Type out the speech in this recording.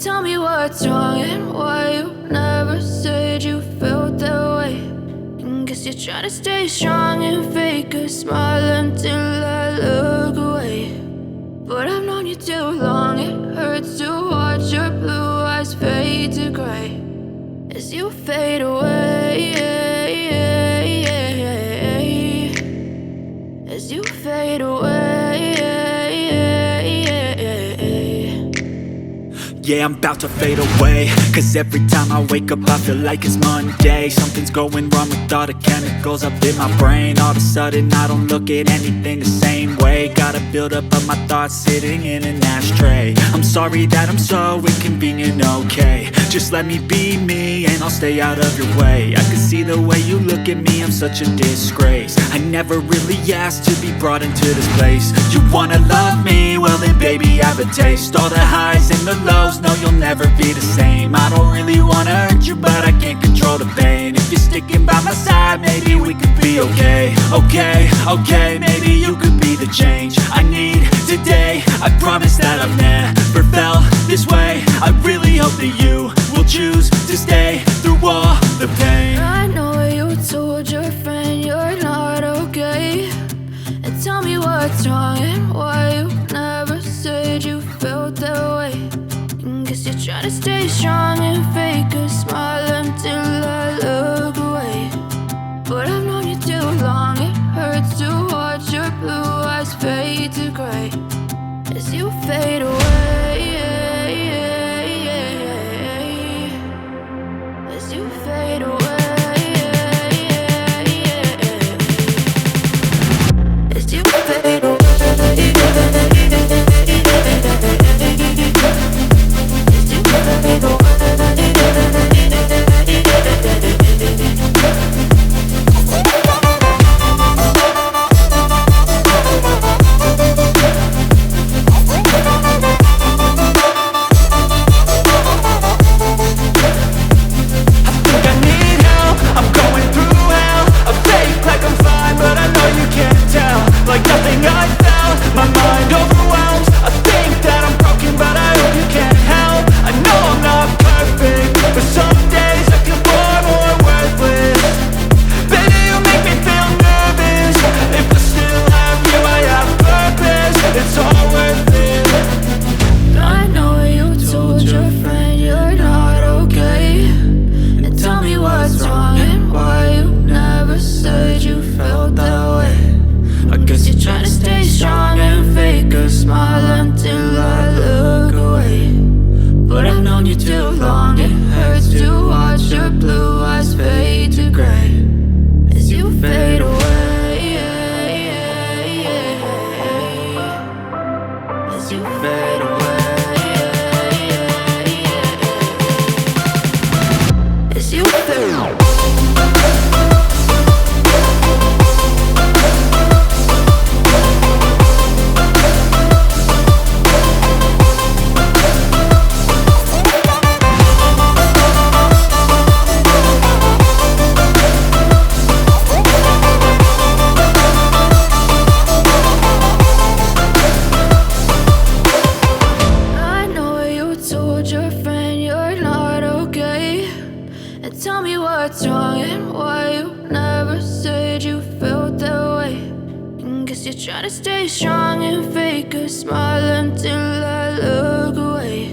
Tell me what's wrong and why you never said you felt that way. And guess you're trying to stay strong and fake a smile until I look away. But I've known you too long, it hurts to watch your blue eyes fade to gray as you fade away, as you fade away. Yeah, I'm about to fade away, cause every time I wake up I feel like it's Monday. Something's going wrong with all the chemicals up in my brain. All of a sudden I don't look at anything the same way. Gotta build up of my thoughts sitting in an ashtray. I'm sorry that I'm so inconvenient, okay. Just let me be me and I'll stay out of your way. I can see the way you look at me, I'm such a disgrace. I never really asked to be brought into this place. You wanna love me? Well then baby I have a taste. All the highs and the lows, no you'll never be the same. I don't really wanna hurt you but I can't control the pain. If you're sticking by my side maybe we could be okay. Okay, maybe you could be the change I need today. I promise that I've never felt this way. I really hope that you will choose to stay through all the pain. I know you told your friend you're not okay. And tell me what's wrong and why you never said you felt that way. And guess you're trying to stay strong and fake a smile until I look away. But I've known you too long, it hurts to watch your blue eyes fade to gray as you fade away, as you fade away, as you fade away. Tell me what's wrong and why you never said you felt that way. And guess you're trying to stay strong and fake a smile until I look away.